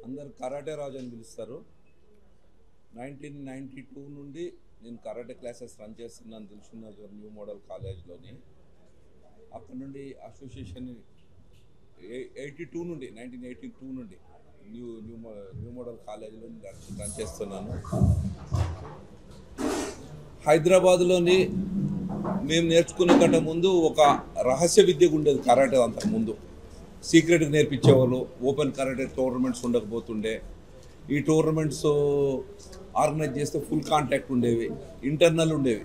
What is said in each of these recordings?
అందరు కరాటే రాజు అని పిలుస్తారు. 1992 నుండి నేను కరాటే క్లాసెస్ రన్ చేస్తున్నాను దిల్సుఖ్నగర్ న్యూ మోడల్ కాలేజ్లోని. అక్కడ నుండి అసోసియేషన్ 1982 నుండి న్యూ మోడల్ కాలేజ్లో రన్ చేస్తున్నాను. హైదరాబాద్లోని మేము నేర్చుకున్న కంటే ముందు ఒక రహస్య విద్యగా ఉండేది కరాటే. అంతకుముందు సీక్రెట్గా నేర్పించేవాళ్ళు. ఓపెన్ కరాటే టోర్నమెంట్స్ ఉండకపోతుండే. ఈ టోర్నమెంట్స్ ఆర్గనైజ్ చేస్తే ఫుల్ కాంటాక్ట్ ఉండేవి, ఇంటర్నల్ ఉండేవి.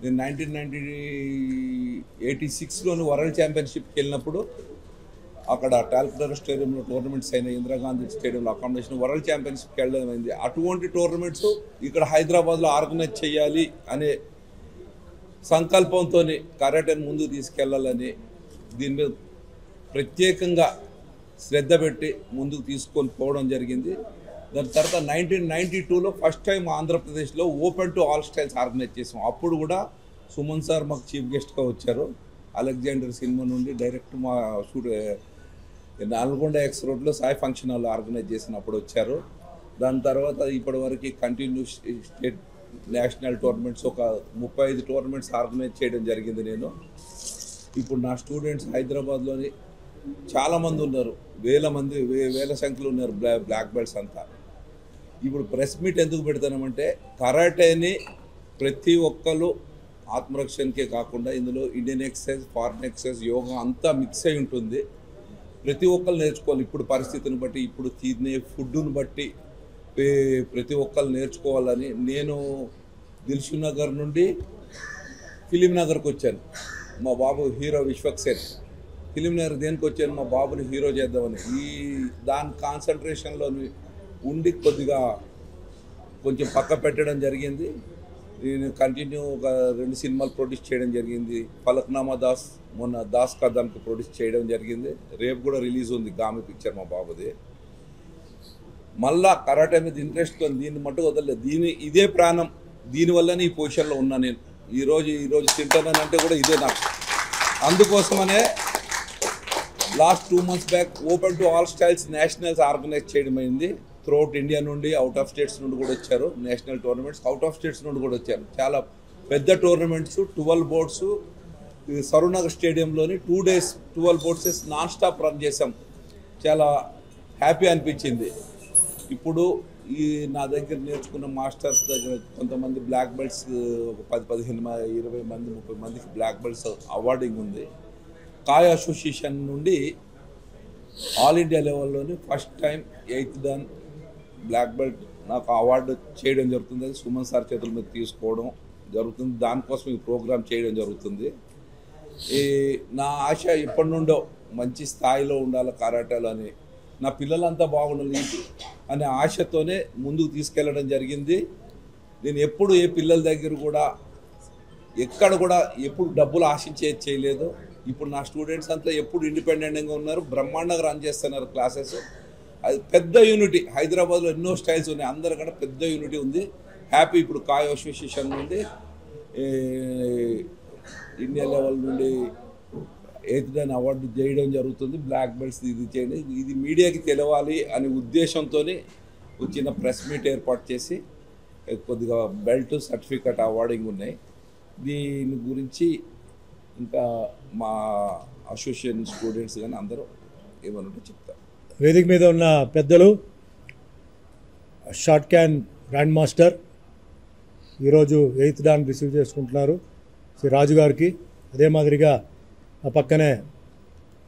నేను 1986లోని వరల్డ్ ఛాంపియన్షిప్కి వెళ్ళినప్పుడు అక్కడ టాల్కటోరా స్టేడియంలో టోర్నమెంట్స్ అయిన ఇందిరాగాంధీ స్టేడియంలో అకామిడేషన్ వరల్డ్ ఛాంపియన్షిప్కి వెళ్ళడం అయింది. అటువంటి టోర్నమెంట్స్ ఇక్కడ హైదరాబాద్లో ఆర్గనైజ్ చేయాలి అనే సంకల్పంతో కరాటేని ముందుకు తీసుకెళ్లాలని దీని మీద ప్రత్యేకంగా శ్రద్ధ పెట్టి ముందుకు తీసుకొని పోవడం జరిగింది. దాని తర్వాత 1992లో ఫస్ట్ టైం ఆంధ్రప్రదేశ్లో open to all styles organise చేసాం. అప్పుడు కూడా సుమన్ సార్ మాకు చీఫ్ గెస్ట్గా వచ్చారు. అలెగ్జాండర్ సినిమా నుండి డైరెక్ట్ మా నల్గొండ ఎక్స్ రోడ్లో సాయి ఫంక్షన్ హాల్ ఆర్గనైజ్ చేసినప్పుడు వచ్చారు. దాని తర్వాత ఇప్పటివరకు కంటిన్యూ స్టేట్ నేషనల్ టోర్నమెంట్స్ ఒక 35 టోర్నమెంట్స్ ఆర్గనైజ్ చేయడం జరిగింది నేను. ఇప్పుడు నా స్టూడెంట్స్ హైదరాబాద్లోని చాలామంది ఉన్నారు, వేల సంఖ్యలో ఉన్నారు బ్లాక్ బెల్ట్స్ అంతా. ఇప్పుడు ప్రెస్ మీట్ ఎందుకు పెడతామంటే కరాటేని ప్రతి ఒక్కరు ఆత్మరక్షణకే కాకుండా ఇందులో Indian exercise, foreign exercise, yoga అంతా మిక్స్ అయి ఉంటుంది. ప్రతి ఒక్కరు నేర్చుకోవాలి. ఇప్పుడు పరిస్థితిని బట్టి, ఇప్పుడు తినే ఫుడ్ని బట్టి ప్రతి ఒక్కరు నేర్చుకోవాలని నేను దిల్సుఖ్నగర్ నుండి ఫిలిం నగర్కి వచ్చాను. మా బాబు హీరో విశ్వక్సేన్. ఫిలిం నగర్ దేనికి వచ్చాను? మా బాబుని హీరో చేద్దామని. దాని కాన్సన్ట్రేషన్లో ఉండి కొంచెం పక్క పెట్టడం జరిగింది. నేను కంటిన్యూ ఒక 2 సినిమాలు ప్రొడ్యూస్ చేయడం జరిగింది. ఫలక్నామా దాస్, మొన్న దాస్ కథానికి ప్రొడ్యూస్ చేయడం జరిగింది. రేపు కూడా రిలీజ్ ఉంది గామి పిక్చర్ మా బాబుది. మళ్ళా కరాటే మీద ఇంట్రెస్ట్ దీన్ని మట్టుకు వదలలేదు. ఇదే ప్రాణం. దీనివల్లనే ఈ పొజిషన్లో ఉన్నా నేను. ఈరోజు తింటానంటే కూడా ఇదే నాకు. అందుకోసమనే last 2 months back open to all styles nationals organise చేయడం అయింది. త్రూఅవుట్ ఇండియా నుండి, అవుట్ ఆఫ్ స్టేట్స్ నుండి కూడా వచ్చారు. National tournaments out of states నుండి కూడా వచ్చారు. చాలా పెద్ద టోర్నమెంట్స్, 12 బోర్డ్స్ సరూనగర్ స్టేడియంలోని 2 days 12 boards nonstop run చేసాం. చాలా హ్యాపీ అనిపించింది. ఇప్పుడు నా దగ్గర నేర్చుకున్న మాస్టర్స్ దగ్గర కొంతమంది బ్లాక్ బెల్ట్స్ ఒక 10, 15, 20 మంది, 30 మందికి బ్లాక్ బెల్ట్స్ అవార్డింగ్ ఉంది. కాయ్ అసోసియేషన్ నుండి ఆల్ ఇండియా లెవెల్లోని first time 8th Dan black belt నాకు అవార్డు చేయడం జరుగుతుంది. అది సుమన్ సార్ చేతుల మీద తీసుకోవడం జరుగుతుంది. దానికోసం ఈ ప్రోగ్రామ్ చేయడం జరుగుతుంది. నా ఆశ ఎప్పటి నుండో మంచి స్థాయిలో ఉండాలి కరాటేలో అని, నా పిల్లలంతా బాగుండాలి అనే ఆశతోనే ముందుకు తీసుకెళ్ళడం జరిగింది. నేను ఎప్పుడు ఏ పిల్లల దగ్గర కూడా ఎక్కడ కూడా ఎప్పుడు డబ్బులు ఆశించేది చేయలేదు. ఇప్పుడు నా స్టూడెంట్స్ అంతా ఎప్పుడు ఇండిపెండెంట్గా ఉన్నారు, బ్రహ్మాండంగా రన్ చేస్తున్నారు క్లాసెస్. అది పెద్ద యూనిటీ. హైదరాబాద్లో ఎన్నో స్టైల్స్ ఉన్నాయి, అందరికన్నా పెద్ద యూనిటీ ఉంది. హ్యాపీ. ఇప్పుడు కాయ్ అసోసియేషన్ నుండి ఇండియా లెవెల్ నుండి 8th Dan అవార్డు చేయడం జరుగుతుంది. బ్లాక్ బెల్ట్స్ ఇది చేయండి, ఇది మీడియాకి తెలవాలి అనే ఉద్దేశంతో వచ్చిన ప్రెస్ మీట్ ఏర్పాటు చేసి కొద్దిగా బెల్ట్, సర్టిఫికెట్ అవార్డింగ్ ఉన్నాయి. దీని గురించి ఇంకా మా అసోసియేషన్ స్టూడెంట్స్ కానీ అందరూ ఏమనుంటే చెప్తారు. వేదిక మీద ఉన్న పెద్దలు షార్ట్ క్యాన్ గ్రాండ్ మాస్టర్ ఈరోజు 8th Dan రిసీవ్ చేసుకుంటున్నారు శ్రీ రాజు గారికి. అదే మాదిరిగా ఆ పక్కనే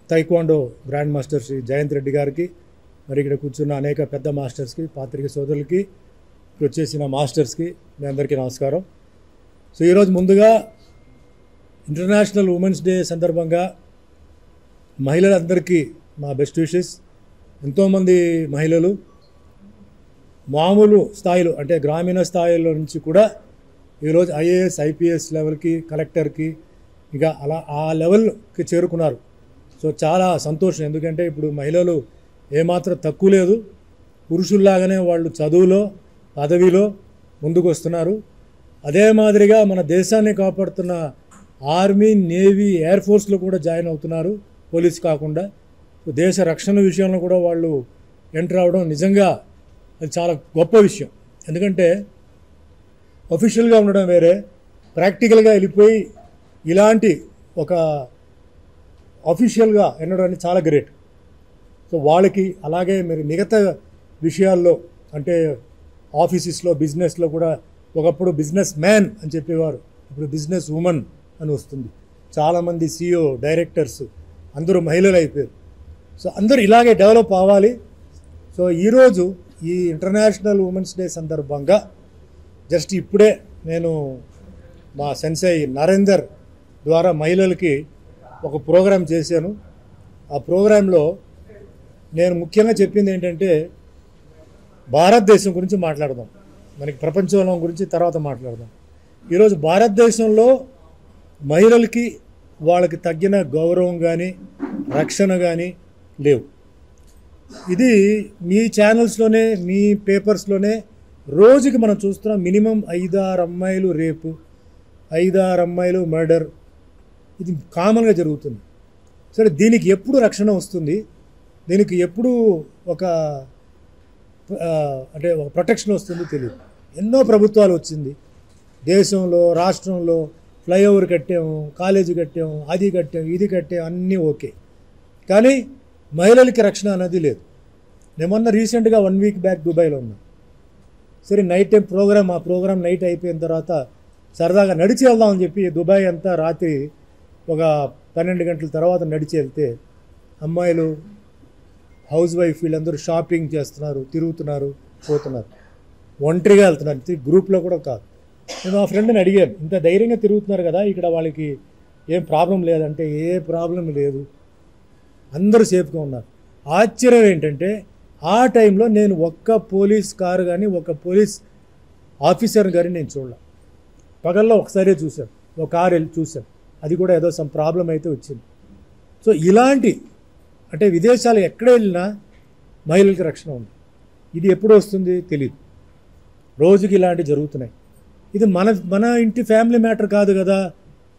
taekwondo grand master Shri Jayanth Reddy గారికి, మరి ఇక్కడ కూర్చున్న అనేక పెద్ద మాస్టర్స్కి, పాత్రిక సోదరులకి, ఇక్కడ వచ్చేసిన మాస్టర్స్కి మీ అందరికీ నమస్కారం. సో ఈరోజు ముందుగా ఇంటర్నేషనల్ ఉమెన్స్ డే సందర్భంగా మహిళలందరికీ మా బెస్ట్ విషెస్. ఎంతోమంది మహిళలు మామూలు స్థాయిలో అంటే గ్రామీణ స్థాయిలో నుంచి కూడా ఈరోజు IAS, IPS లెవెల్కి, కలెక్టర్కి ఇక అలా ఆ లెవెల్కి చేరుకున్నారు. సో చాలా సంతోషం. ఎందుకంటే ఇప్పుడు మహిళలు ఏమాత్రం తక్కువ లేదు, పురుషుల్లాగానే వాళ్ళు చదువులో, పదవిలో ముందుకు వస్తున్నారు. అదే మాదిరిగా మన దేశాన్ని కాపాడుతున్న ఆర్మీ, నేవీ, ఎయిర్ ఫోర్స్లో కూడా జాయిన్ అవుతున్నారు, పోలీస్ కాకుండా. దేశ రక్షణ విషయంలో కూడా వాళ్ళు ఎంటర్ అవడం నిజంగా అది చాలా గొప్ప విషయం. ఎందుకంటే అఫీషియల్గా ఉండడం వేరే, ప్రాక్టికల్గా వెళ్ళిపోయి ఇలాంటి ఒక అఫీషియల్గా ఉండడం అనేది చాలా గ్రేట్. సో వాళ్ళకి అలాగే మీరు మిగతా విషయాల్లో అంటే ఆఫీసెస్లో బిజినెస్లో కూడా ఒకప్పుడు బిజినెస్ మ్యాన్ అని చెప్పేవారు, ఇప్పుడు బిజినెస్ ఉమెన్ అని వస్తుంది. చాలామంది CEO డైరెక్టర్స్ అందరూ మహిళలు అయిపోయారు. సో అందరూ ఇలాగే డెవలప్ అవ్వాలి. సో ఈరోజు ఈ ఇంటర్నేషనల్ ఉమెన్స్ డే సందర్భంగా జస్ట్ ఇప్పుడే నేను మా సెన్సై నరేందర్ ద్వారా మహిళలకి ఒక ప్రోగ్రాం చేశాను. ఆ ప్రోగ్రాంలో నేను ముఖ్యంగా చెప్పింది ఏంటంటే భారతదేశం గురించి మాట్లాడదాం, మనకి ప్రపంచంలో గురించి తర్వాత మాట్లాడదాం. ఈరోజు భారతదేశంలో మహిళలకి వాళ్ళకి తగ్గిన గౌరవం కానీ రక్షణ కానీ లేవు. ఇది మీ ఛానల్స్లోనే మీ పేపర్స్లోనే రోజుకి మనం చూస్తున్నాం. మినిమం 5-6 అమ్మాయిలు రేపు, 5-6 అమ్మాయిలు మర్డర్, ఇది కామన్గా జరుగుతుంది. సరే దీనికి ఎప్పుడు రక్షణ వస్తుంది, దీనికి ఎప్పుడు ఒక అంటే ఒక ప్రొటెక్షన్ వస్తుంది తెలియదు. ఎన్నో ప్రభుత్వాలు వచ్చింది దేశంలో, రాష్ట్రంలో, ఫ్లైఓవర్ కట్టాము, కాలేజీ కట్టాము, అది కట్టాము, ఇది కట్టాము, అన్నీ ఓకే. కానీ మహిళలకి రక్షణ అనేది లేదు. నేను మొన్న రీసెంట్గా 1 వీక్ బ్యాక్ దుబాయ్లో ఉన్నా. సరే నైట్ టైం ప్రోగ్రామ్, ఆ ప్రోగ్రామ్ నైట్ అయిపోయిన తర్వాత సరదాగా నడిచి వెళ్దామని చెప్పి దుబాయ్ అంతా రాత్రి ఒక 12 గంటల తర్వాత నడిచి వెళ్తే అమ్మాయిలు హౌస్ వైఫ్ వీళ్ళందరూ షాపింగ్ చేస్తున్నారు, తిరుగుతున్నారు, పోతున్నారు, ఒంటరిగా వెళ్తున్నారు, గ్రూప్లో కూడా కాదు. నేను ఆ ఫ్రెండ్ని అడిగాను, ఇంత ధైర్యంగా తిరుగుతున్నారు కదా ఇక్కడ వాళ్ళకి ఏం ప్రాబ్లం లేదంటే ఏ ప్రాబ్లం లేదు, అందరూ సేఫ్గా ఉన్నారు. ఆశ్చర్యం ఏంటంటే ఆ టైంలో నేను ఒక్క పోలీస్ కారు కానీ ఒక పోలీస్ ఆఫీసర్ కానీ నేను చూడలే. పగల్లో ఒకసారి చూశాను, ఒక కారు వెళ్ళి చూశాను, అది కూడా ఏదో సమ్ ప్రాబ్లం అయితే వచ్చింది. సో ఇలాంటి అంటే విదేశాలు ఎక్కడ వెళ్ళినా మహిళలకి రక్షణ ఉంది. ఇది ఎప్పుడు వస్తుంది తెలియదు, రోజుకి ఇలాంటివి జరుగుతున్నాయి. ఇది మన ఇంటి ఫ్యామిలీ మ్యాటర్ కాదు కదా,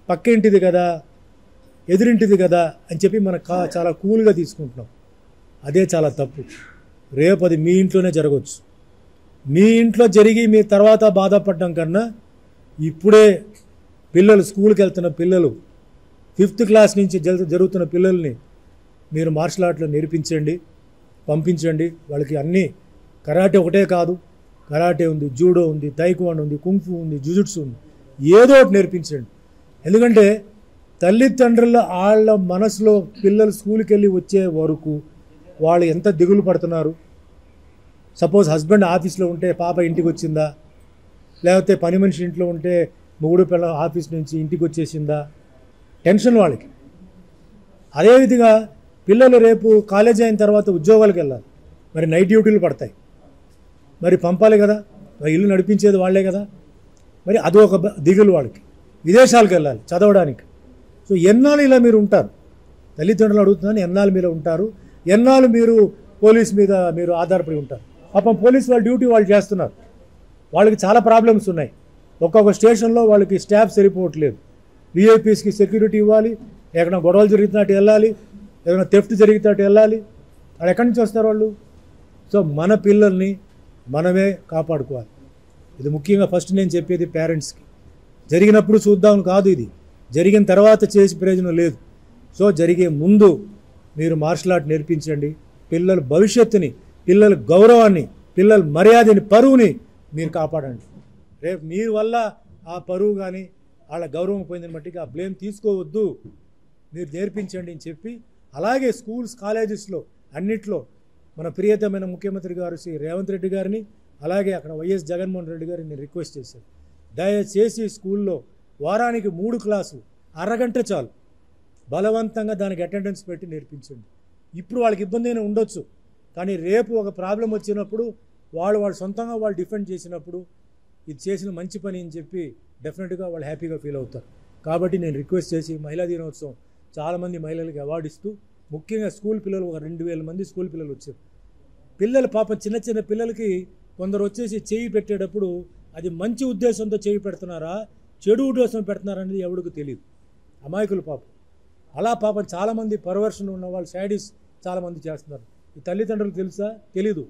పక్క ఇంటిది కదా, ఎదురింటిది కదా అని చెప్పి మనం చాలా కూల్గా తీసుకుంటున్నాం. అదే చాలా తప్పు. రేపు అది మీ ఇంట్లోనే జరగవచ్చు. మీ ఇంట్లో జరిగి మీ తర్వాత బాధపడడం కన్నా ఇప్పుడే పిల్లలు స్కూల్కి వెళ్తున్న పిల్లలు 5th క్లాస్ నుంచి జరుగుతున్న పిల్లల్ని మీరు మార్షల్ ఆర్ట్లో నేర్పించండి, పంపించండి. వాళ్ళకి అన్నీ కరాటే ఒకటే కాదు, కరాటే ఉంది, జూడో ఉంది, తైక్వాండో ఉంది, కుంఫు ఉంది, జుజుట్సు ఉంది, ఏదో ఒకటి నేర్పించండి. ఎందుకంటే తల్లిదండ్రుల వాళ్ళ మనసులో పిల్లలు స్కూల్కి వెళ్ళి వచ్చే వరకు వాళ్ళు ఎంత దిగులు పడుతున్నారు. సపోజ్ హస్బెండ్ ఆఫీస్లో ఉంటే పాప ఇంటికి వచ్చిందా, లేకపోతే పని మనిషి ఇంట్లో ఉంటే మొగుడు పిల్ల ఆఫీస్ నుంచి ఇంటికి వచ్చేసిందా, టెన్షన్ వాళ్ళకి. అదేవిధంగా పిల్లలు రేపు కాలేజీ అయిన తర్వాత ఉద్యోగాలకు వెళ్ళాలి, మరి నైట్ డ్యూటీలు పడతాయి, మరి పంపాలి కదా, మరి ఇల్లు నడిపించేది వాళ్ళే కదా, మరి అదొక దిగులు వాళ్ళకి. విదేశాలకు వెళ్ళాలి చదవడానికి. సో ఎన్నాళ్ళు ఇలా మీరు ఉంటారు, తల్లిదండ్రులు అడుగుతున్నాను, ఎన్నాళ్ళు మీరు ఉంటారు, ఎన్నాళ్ళు మీరు పోలీస్ మీద మీరు ఆధారపడి ఉంటారు. పాపం పోలీస్ వాళ్ళ డ్యూటీ వాళ్ళు చేస్తున్నారు, వాళ్ళకి చాలా ప్రాబ్లమ్స్ ఉన్నాయి. ఒక్కొక్క స్టేషన్లో వాళ్ళకి స్టాఫ్ సరిపోవట్లేదు. విఐపీస్కి సెక్యూరిటీ ఇవ్వాలి, ఎక్కడ గొడవలు జరుగుతున్నట్టు వెళ్ళాలి, ఏదైనా థెఫ్ట్ జరిగినట్టు వెళ్ళాలి, అది ఎక్కడి నుంచి వస్తారు వాళ్ళు. సో మన పిల్లల్ని మనమే కాపాడుకోవాలి. ఇది ముఖ్యంగా ఫస్ట్ నేను చెప్పేది పేరెంట్స్కి. జరిగినప్పుడు చూద్దాం కాదు, ఇది జరిగిన తర్వాత చేసి ప్రయోజనం లేదు. సో జరిగే ముందు మీరు మార్షల్ ఆర్ట్ నేర్పించండి. పిల్లల భవిష్యత్తుని, పిల్లల గౌరవాన్ని, పిల్లల మర్యాదని, పరువుని మీరు కాపాడండి. రేపు మీ వల్ల ఆ పరువు కానీ వాళ్ళ గౌరవం పోయిందని మట్టికి ఆ బ్లేమ్ తీసుకోవద్దు, మీరు నేర్పించండి అని చెప్పి, అలాగే స్కూల్స్ కాలేజెస్లో అన్నిట్లో మన ప్రియతమైన ముఖ్యమంత్రి గారు శ్రీ రేవంత్ రెడ్డి గారిని, అలాగే అక్కడ వైఎస్ జగన్మోహన్ రెడ్డి గారిని నేను రిక్వెస్ట్ చేశాను, దయచేసి స్కూల్లో వారానికి 3 క్లాసులు అరగంట చాలు, బలవంతంగా దానికి అటెండెన్స్ పెట్టి నేర్పించండి. ఇప్పుడు వాళ్ళకి ఇబ్బంది అయినా ఉండొచ్చు, కానీ రేపు ఒక ప్రాబ్లం వచ్చినప్పుడు వాళ్ళు సొంతంగా వాళ్ళు డిఫెండ్ చేసినప్పుడు ఇది చేసిన మంచి పని అని చెప్పి డెఫినెట్గా వాళ్ళు హ్యాపీగా ఫీల్ అవుతారు. కాబట్టి నేను రిక్వెస్ట్ చేసి మహిళా దినోత్సవం చాలామంది మహిళలకి అవార్డు ఇస్తూ, ముఖ్యంగా స్కూల్ పిల్లలు ఒక 2000 మంది స్కూల్ పిల్లలు వచ్చారు. పిల్లలు పాపం చిన్న చిన్న పిల్లలకి కొందరు వచ్చేసి చేయి పెట్టేటప్పుడు అది మంచి ఉద్దేశంతో చేయి పెడుతున్నారా, చెడు ఉద్దేశం పెడుతున్నారా అనేది ఎవరికి తెలియదు, అమాయకులు పాపం. అలా పాపం చాలామంది పర్వర్షన్ ఉన్న వాళ్ళు, శాడీస్ చాలామంది చేస్తున్నారు. ఈ తల్లిదండ్రులు తెలుసా? తెలీదు.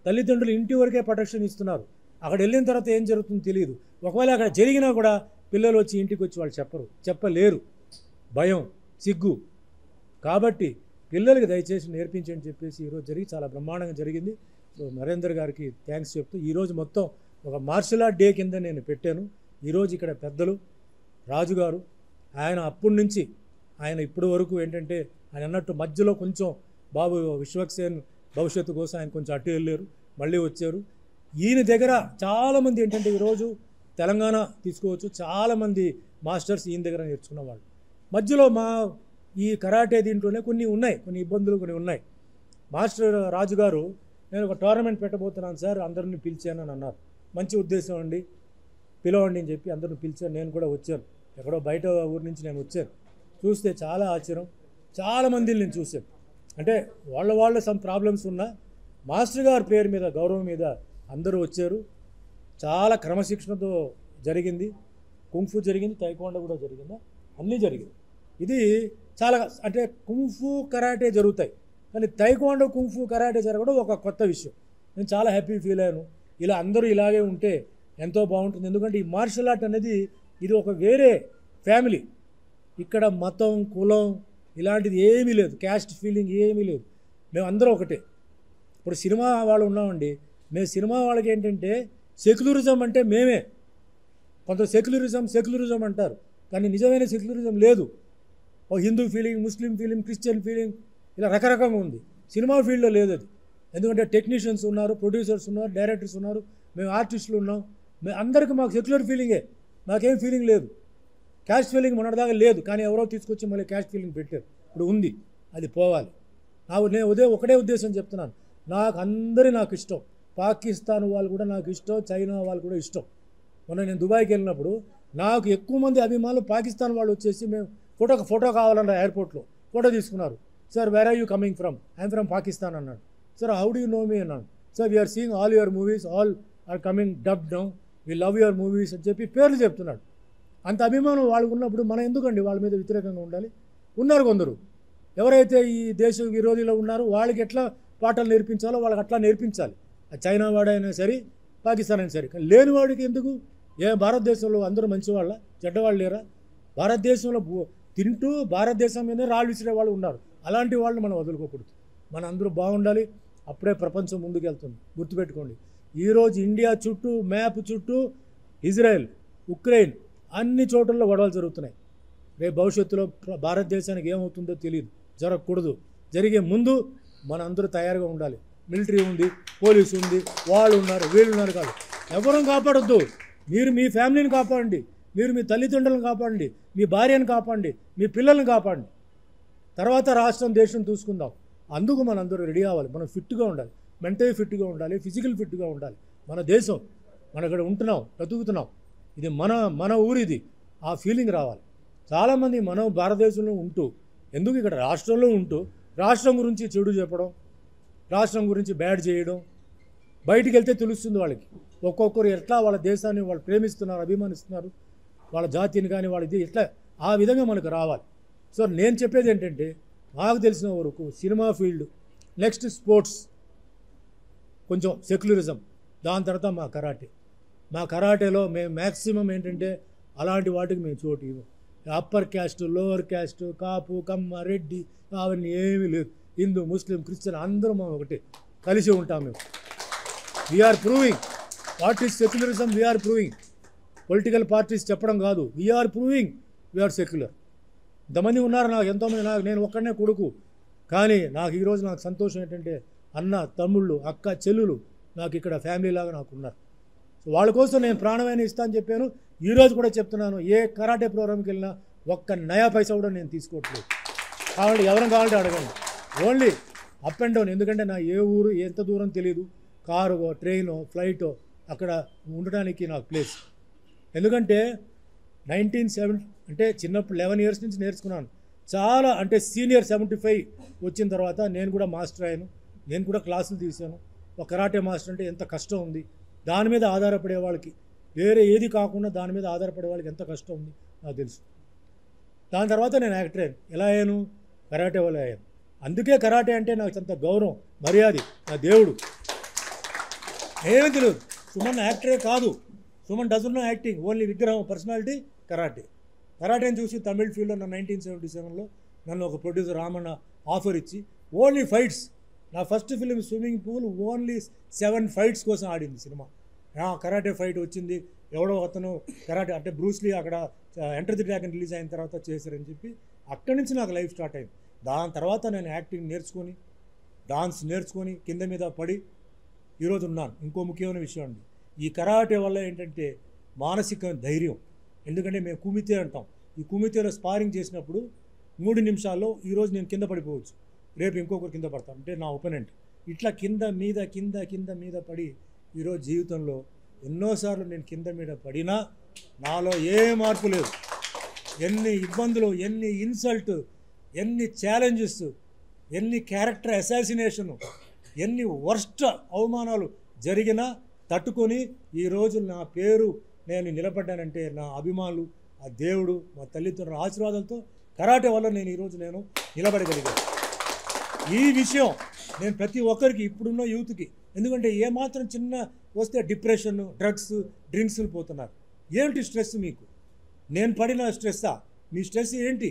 తల్లిదండ్రులు ఇంటి వరకే ప్రొటెక్షన్ ఇస్తున్నారు. అక్కడ వెళ్ళిన తర్వాత ఏం జరుగుతుందో తెలియదు. ఒకవేళ అక్కడ జరిగినా కూడా పిల్లలు వచ్చి ఇంటికి వచ్చి వాళ్ళు చెప్పలేరు. భయం, సిగ్గు. కాబట్టి పిల్లలకి దయచేసి నేర్పించని చెప్పేసి ఈరోజు జరిగి చాలా బ్రహ్మాండంగా జరిగింది. సో నరేందర్ గారికి థ్యాంక్స్ చెప్తూ ఈరోజు మొత్తం ఒక మార్షల్ ఆర్ట్ డే కింద నేను పెట్టాను. ఈరోజు ఇక్కడ పెద్దలు రాజుగారు ఆయన అప్పటి నుంచి ఆయన ఇప్పటి వరకు ఏంటంటే ఆయన అన్నట్టు మధ్యలో కొంచెం బాబు విశ్వక్సేన్ భవిష్యత్తు కోసం ఆయన కొంచెం అటు వెళ్ళారు, మళ్ళీ వచ్చారు. ఈయన దగ్గర చాలామంది ఏంటంటే ఈరోజు తెలంగాణ తీసుకోవచ్చు, చాలామంది మాస్టర్స్ ఈయన దగ్గర నేర్చుకున్న వాళ్ళు. మధ్యలో మా ఈ కరాటే దీంట్లోనే కొన్ని ఇబ్బందులు ఉన్నాయి. మాస్టర్ రాజుగారు నేను ఒక టోర్నమెంట్ పెట్టబోతున్నాను సార్, అందరిని పిలిచాను అని అన్నారు. మంచి ఉద్దేశం అండి, పిలవండి అని చెప్పి అందరిని పిలిచాను. నేను కూడా వచ్చాను, ఎక్కడో బయట ఊరి నుంచి నేను వచ్చాను. చూస్తే చాలా ఆశ్చర్యం, చాలామందిని నేను చూశాను. అంటే వాళ్ళ సమ్ ప్రాబ్లమ్స్ ఉన్నా మాస్టర్ గారి పేరు మీద గౌరవం మీద అందరూ వచ్చారు. చాలా క్రమశిక్షణతో జరిగింది. కుంఫు జరిగింది, తైక్వాండో కూడా జరిగిందా, అన్నీ జరిగింది. ఇది చాలా అంటే కుంఫు కరాటే జరుగుతాయి, కానీ తైక్వాండో కుంఫు కరాటే జరగడం ఒక కొత్త విషయం. నేను చాలా హ్యాపీ ఫీల్ అయ్యాను. ఇలా అందరూ ఇలాగే ఉంటే ఎంతో బాగుంటుంది. ఎందుకంటే ఈ మార్షల్ ఆర్ట్ అనేది ఇది ఒక వేరే ఫ్యామిలీ. ఇక్కడ మతం, కులం ఇలాంటిది ఏమీ లేదు, క్యాస్ట్ ఫీలింగ్ ఏమీ లేదు. మేము అందరూ ఒకటే. ఇప్పుడు సినిమా వాళ్ళు ఉన్నామండి, మేము సినిమా వాళ్ళకి ఏంటంటే సెక్యులరిజం అంటే మేమే. కొంత సెక్యులరిజం అంటారు, కానీ నిజమైన సెక్యులరిజం లేదు. ఒక హిందూ ఫీలింగ్, ముస్లిం ఫీలింగ్, క్రిస్టియన్ ఫీలింగ్ ఇలా రకరకంగా ఉంది. సినిమా ఫీల్డ్లో లేదు అది. ఎందుకంటే టెక్నీషియన్స్ ఉన్నారు, ప్రొడ్యూసర్స్ ఉన్నారు, డైరెక్టర్స్ ఉన్నారు, మేము ఆర్టిస్టులు ఉన్నాం. అందరికీ మాకు సెక్యులర్ ఫీలింగే, నాకేం ఫీలింగ్ లేదు. క్యాస్ట్ ఫీలింగ్ మొన్నటిదాకా లేదు, కానీ ఎవరో తీసుకొచ్చి మళ్ళీ క్యాస్ట్ ఫీలింగ్ పెట్టారు. ఇప్పుడు ఉంది, అది పోవాలి. నేను ఒకటే ఉద్దేశం చెప్తున్నాను, నాకు ఇష్టం. పాకిస్తాన్ వాళ్ళు కూడా నాకు ఇష్టం, చైనా వాళ్ళు కూడా ఇష్టం. మొన్న నేను దుబాయ్కి వెళ్ళినప్పుడు నాకు ఎక్కువ మంది అభిమానులు పాకిస్తాన్ వాళ్ళు వచ్చేసి మేము ఫోటో కావాలన్న ఎయిర్పోర్ట్లో ఫోటో తీసుకున్నారు. Sir where are you coming from? I'm from Pakistan అన్నాడు. Sir how do you know me అన్నాడు. Sir we're seeing all your movies, all are coming dub down, we love your movies అని చెప్పి పేర్లు చెప్తున్నాడు. అంత అభిమానం వాళ్ళకు ఉన్నప్పుడు మనం ఎందుకండి వాళ్ళ మీద వ్యతిరేకంగా ఉండాలి? ఉన్నారు కొందరు, ఎవరైతే ఈ దేశ విరోధిలో ఉన్నారో వాళ్ళకి ఎట్లా పాఠాలు నేర్పించాలో వాళ్ళకి అట్లా నేర్పించాలి. చైనా వాడైనా సరే, పాకిస్తాన్ అయినా సరే. కానీ లేని వాడికి ఎందుకు? భారతదేశంలో అందరూ మంచివాళ్ళ, చెడ్డవాళ్ళు లేరా? భారతదేశంలో తింటూ భారతదేశం మీదే రాళ్ళు విసిరే వాళ్ళు ఉన్నారు. అలాంటి వాళ్ళని మనం వదులుకోకూడదు. మనం అందరూ బాగుండాలి, అప్పుడే ప్రపంచం ముందుకెళ్తుంది. గుర్తుపెట్టుకోండి, ఈరోజు ఇండియా చుట్టూ, మ్యాప్ చుట్టూ ఇజ్రాయెల్, ఉక్రెయిన్ అన్ని చోట్లలో గొడవలు జరుగుతున్నాయి. రేపు భవిష్యత్తులో భారతదేశానికి ఏమవుతుందో తెలియదు, జరగకూడదు. జరిగే ముందు మన అందరూ తయారుగా ఉండాలి. మిలిటరీ ఉంది, పోలీసు ఉంది, వాళ్ళు ఉన్నారు, వీళ్ళు ఉన్నారు కాదు. ఎవరూ కాపాడొద్దు. మీరు మీ ఫ్యామిలీని కాపాడండి, మీరు మీ తల్లిదండ్రులను కాపాడండి, మీ భార్యను కాపాడండి, మీ పిల్లల్ని కాపాడండి. తర్వాత రాష్ట్రం, దేశం చూసుకుందాం. అందుకు మనందరూ రెడీ అవ్వాలి. మనం ఫిట్గా ఉండాలి, మెంటల్ ఫిట్గా ఉండాలి, ఫిజికల్ ఫిట్గా ఉండాలి. మన దేశం, మనం ఇక్కడ ఉంటున్నాం, బ్రతుకుతున్నాం, ఇది మన ఊరిది, ఆ ఫీలింగ్ రావాలి. చాలామంది మనం భారతదేశంలో ఉంటూ ఎందుకు ఇక్కడ రాష్ట్రంలో ఉంటూ రాష్ట్రం గురించి చెడు చెప్పడం, రాష్ట్రం గురించి బ్యాడ్ చేయడం, బయటికి వెళ్తే తెలుస్తుంది వాళ్ళకి. ఒక్కొక్కరు ఎట్లా వాళ్ళ దేశాన్ని వాళ్ళు ప్రేమిస్తున్నారు, అభిమానిస్తున్నారు, వాళ్ళ జాతిని కానీ వాళ్ళది ఎట్లా, ఆ విధంగా మనకు రావాలి. సో నేను చెప్పేది ఏంటంటే, నాకు తెలిసిన వరకు సినిమా ఫీల్డ్, నెక్స్ట్ స్పోర్ట్స్, కొంచెం సెక్యులరిజం, దాని తర్వాత మా కరాటేలో మేము మ్యాక్సిమం ఏంటంటే అలాంటి వాటికి మేము చోటు ఇవ్వం. అప్పర్ క్యాస్ట్, లోవర్ క్యాస్ట్, కాపు, కమ్మ, రెడ్డి అవన్నీ ఏమీ లేదు. హిందూ, ముస్లిం, క్రిస్టియన్ అందరం మేము ఒకటే, కలిసి ఉంటాం. మేము we are proving what is secularism. We are proving, political parties చెప్పడం కాదు, వీఆర్ ప్రూవింగ్ వీఆర్ సెక్యులర్. ఇంతమంది ఉన్నారు, నాకు ఎంతోమంది, నేను ఒక్కడనే కొడుకు, కానీ ఈరోజు నాకు సంతోషం ఏంటంటే అన్న, తమ్ముళ్ళు, అక్క, చెల్లులు నాకు ఇక్కడ ఫ్యామిలీ లాగా నాకు ఉన్నారు. సో వాళ్ళ కోసం నేను ప్రాణమైన ఇస్తాను చెప్పాను. ఈరోజు కూడా చెప్తున్నాను, ఏ కరాటే ప్రోగ్రామ్కి వెళ్ళినా ఒక్క నయా పైసా కూడా నేను తీసుకోవట్లేదు. కావాలంటే ఎవరైనా కావాలంటే అడగండి, ఓన్లీ అప్ అండ్ డౌన్. ఎందుకంటే నా ఏ ఊరు ఎంత దూరం తెలియదు, కారు, ట్రైనో, ఫ్లైటో అక్కడ ఉండడానికి నాకు ప్లేస్. ఎందుకంటే 1970 అంటే చిన్నప్పుడు 11 ఇయర్స్ నుంచి నేర్చుకున్నాను. చాలా అంటే సీనియర్ 75 వచ్చిన తర్వాత నేను కూడా మాస్టర్ అయ్యాను, నేను కూడా క్లాసులు తీశాను. ఒక కరాటే మాస్టర్ అంటే ఎంత కష్టం ఉంది, దాని మీద ఆధారపడే వాళ్ళకి, వేరే ఏది కాకుండా దాని మీద ఆధారపడే వాళ్ళకి ఎంత కష్టం ఉంది నాకు తెలుసు. దాని తర్వాత నేను యాక్టర్ అయ్యాను. ఎలా అయ్యాను? కరాటే వల్ల అయ్యాను. అందుకే కరాటే అంటే నాకు అంత గౌరవం, మర్యాద, నా దేవుడు. ఏమీ తెలియదు. సుమన్ యాక్టరే కాదు, Suman doesn't know acting, only విగ్రహం, పర్సనాలిటీ, కరాటే. కరాటేని చూసి తమిళ్ ఫీల్డ్లో నా 1977లో నన్ను ఒక ప్రొడ్యూసర్ రామన్న ఆఫర్ ఇచ్చి ఓన్లీ ఫైట్స్, నా first film swimming pool only 7 fights కోసం ఆడింది సినిమా. కరాటే ఫైట్ వచ్చింది, ఎవడో అతను కరాటే అంటే బ్రూస్లీ అక్కడ ఎంటర్ ది డ్రాగన్ రిలీజ్ అయిన తర్వాత చేశారని చెప్పి అక్కడి నుంచి నాకు లైఫ్ స్టార్ట్ అయింది. దాని తర్వాత నేను యాక్టింగ్ నేర్చుకొని, డాన్స్ నేర్చుకొని, కింద మీద పడి ఈరోజు ఉన్నాను. ఇంకో ముఖ్యమైన విషయం అండి, ఈ కరాటే వల్ల ఏంటంటే మానసిక ధైర్యం. ఎందుకంటే మేము కుమితే అంటాం, ఈ కుమితేలో స్పారింగ్ చేసినప్పుడు 3 నిమిషాల్లో ఈరోజు నేను కింద పడిపోవచ్చు, రేపు ఇంకొకరు కింద పడతాను, అంటే నా ఒపోనెంట్. ఇట్లా కింద మీద పడి ఈరోజు జీవితంలో ఎన్నోసార్లు నేను కింద మీద పడినా నాలో ఏ మార్పు లేదు. ఎన్ని ఇబ్బందులు, ఎన్ని ఇన్సల్ట్, ఎన్ని ఛాలెంజెస్, ఎన్ని క్యారెక్టర్ అసాసినేషను, ఎన్ని వర్స్ట్ అవమానాలు జరిగినా తట్టుకొని ఈరోజు నా పేరు నేను నిలబడ్డానంటే నా అభిమానులు, ఆ దేవుడు, మా తల్లిదండ్రుల ఆశీర్వాదాలతో కరాటే వల్ల నేను ఈరోజు నిలబడగలిగాను. ఈ విషయం నేను ప్రతి ఒక్కరికి, ఇప్పుడున్న యూత్కి, ఎందుకంటే ఏమాత్రం చిన్న వస్తే డిప్రెషన్, డ్రగ్స్, డ్రింక్స్లు పోతున్నారు. ఏంటి స్ట్రెస్ మీకు? నేను పడిన స్ట్రెస్సా? మీ స్ట్రెస్ ఏంటి?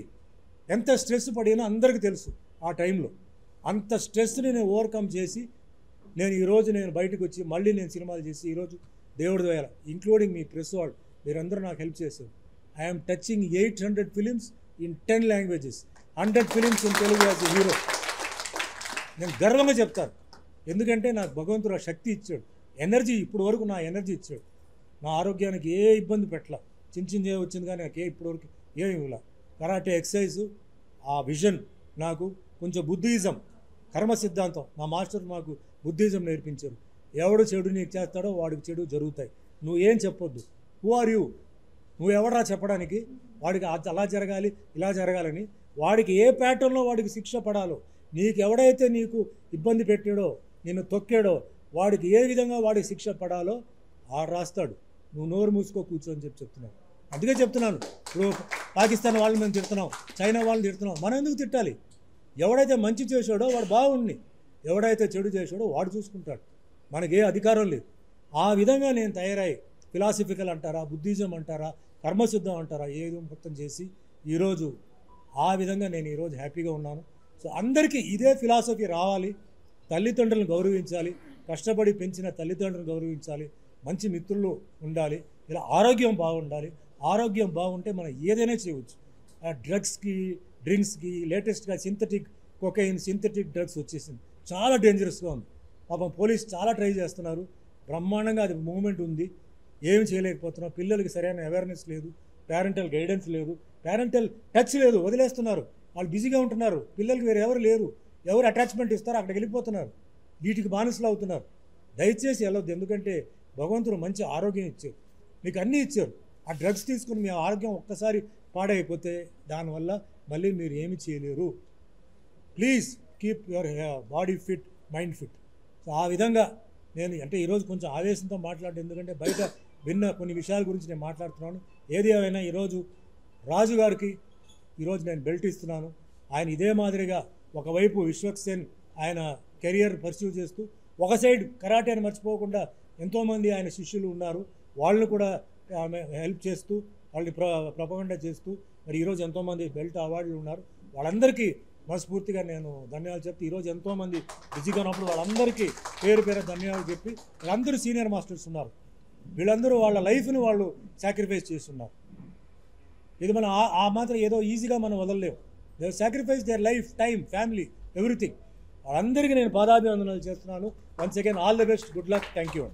ఎంత స్ట్రెస్ పడినా అందరికీ తెలుసు. ఆ టైంలో అంత స్ట్రెస్ని నేను ఓవర్కమ్ చేసి ఈరోజు బయటకు వచ్చి మళ్ళీ నేను సినిమాలు చేసి ఈరోజు దేవుడి దయ, ఇంక్లూడింగ్ మీ ప్రెస్ వాళ్ళు, మీరందరూ నాకు హెల్ప్ చేశారు. I'm touching 800 films in 10 languages, 100 films in Telugu as a hero. నేను గర్వంగా చెప్తాను, ఎందుకంటే నాకు భగవంతుడు ఆ శక్తి ఇచ్చాడు, ఎనర్జీ, ఇప్పుడు వరకు నా ఎనర్జీ ఇచ్చాడు. నా ఆరోగ్యానికి ఏ ఇబ్బంది పెట్టల, చిన్న వచ్చింది కానీ నాకు ఇప్పుడు వరకు ఏమి ఇవ్వలే. కరాటే ఎక్సర్సైజు, ఆ విజన్, నాకు కొంచెం బుద్ధిజం, కర్మ సిద్ధాంతం, మా మాస్టర్ మాకు బుద్ధిజం నేర్పించారు. ఎవడు చెడు నీకు చేస్తాడో వాడికి చెడు జరుగుతాయి, నువ్వేం చెప్పొద్దు. Who are you? నువ్వు ఎవడరా చెప్పడానికి? వాడికి అలా జరగాలి, ఇలా జరగాలని, వాడికి ఏ ప్యాటర్న్లో వాడికి శిక్ష పడాలో, నీకు ఎవడైతే నీకు ఇబ్బంది పెట్టాడో, నిన్ను తొక్కాడో, వాడికి ఏ విధంగా వాడికి శిక్ష పడాలో ఆడు రాస్తాడు. నువ్వు నోరు మూసుకో, కూర్చోని చెప్తున్నాను. అందుకే చెప్తున్నాను, ఇప్పుడు పాకిస్తాన్ వాళ్ళని మేము తిడుతున్నాం, చైనా వాళ్ళని తిడుతున్నాం, మనం ఎందుకు తిట్టాలి? ఎవడైతే మంచి చేశాడో వాడు బాగుండి, ఎవడైతే చెడు చేశాడో వాడు చూసుకుంటాడు, మనకి ఏ అధికారం లేదు. ఆ విధంగా నేను తయారై, ఫిలాసఫికల్ అంటారా, బుద్ధిజం అంటారా, కర్మసిద్ధం అంటారా, ఏదో మొత్తం చేసి ఈరోజు ఆ విధంగా నేను ఈరోజు హ్యాపీగా ఉన్నాను. సో అందరికీ ఇదే ఫిలాసఫీ రావాలి. తల్లిదండ్రులను గౌరవించాలి, కష్టపడి పెంచిన తల్లిదండ్రులను గౌరవించాలి, మంచి మిత్రులు ఉండాలి, ఇలా ఆరోగ్యం బాగుండాలి. ఆరోగ్యం బాగుంటే మనం ఏదైనా చేయవచ్చు. డ్రగ్స్కి, డ్రింక్స్కి, లేటెస్ట్గా సింథటిక్ కొకైన్, సింథటిక్ డ్రగ్స్ వచ్చేసింది, చాలా డేంజరస్గా ఉంది. పాపం పోలీస్ చాలా ట్రై చేస్తున్నారు, బ్రహ్మాండంగా అది మూవ్మెంట్ ఉంది, ఏమి చేయలేకపోతున్నాం. పిల్లలకి సరైన అవేర్నెస్ లేదు, పేరెంటల్ గైడెన్స్ లేదు, పేరెంటల్ టచ్ లేదు, వదిలేస్తున్నారు. వాళ్ళు బిజీగా ఉంటున్నారు, పిల్లలకి వేరే ఎవరు లేరు, ఎవరు అటాచ్మెంట్ ఇస్తారో అక్కడికి వెళ్ళిపోతున్నారు, వీటికి బానిసలు అవుతున్నారు. దయచేసి వెళ్ళొద్దు, ఎందుకంటే భగవంతుడు మంచి ఆరోగ్యం ఇచ్చారు, మీకు అన్నీ ఇచ్చారు. ఆ డ్రగ్స్ తీసుకుని మీ ఆరోగ్యం ఒక్కసారి పాడైపోతే దానివల్ల మళ్ళీ మీరు ఏమి చేయలేరు. Please keep your body fit, mind fit. So ఆ విధంగా నేను అంటే ఈరోజు కొంచెం ఆవేశంతో మాట్లాడడం, ఎందుకంటే బయట విన్న కొన్ని విషయాల గురించి నేను మాట్లాడుతున్నాను. ఏది ఏమైనా ఈరోజు రాజు గారికి ఈరోజు నేను బెల్ట్ ఇస్తున్నాను. ఆయన ఇదే మాదిరిగా ఒకవైపు విశ్వక్సేన్ ఆయన కెరియర్ పర్స్యూ చేస్తూ, ఒక సైడ్ కరాటేని మర్చిపోకుండా ఎంతోమంది ఆయన శిష్యులు ఉన్నారు, వాళ్ళని కూడా హెల్ప్ చేస్తూ, వాళ్ళని ప్రొపగండా చేస్తూ, మరి ఈరోజు ఎంతోమంది బెల్ట్ అవార్డులు ఉన్నారు. వాళ్ళందరికీ మనస్ఫూర్తిగా నేను ధన్యవాదాలు చెప్తే, ఈరోజు ఎంతోమంది బిజీగా ఉన్నప్పుడు వాళ్ళందరికీ పేరు ధన్యవాదాలు చెప్పి, వీళ్ళందరూ సీనియర్ మాస్టర్స్ ఉన్నారు, వీళ్ళందరూ వాళ్ళ లైఫ్ని వాళ్ళు సాక్రిఫైస్ చేస్తున్నారు. ఇది మనం ఆ మాత్రం ఏదో ఈజీగా మనం వదలలేము. They sacrifice their life, time, family, everything. వాళ్ళందరికీ నేను పాదాభివందనాలు చేస్తున్నాను. Once again all the best, good luck, thank you.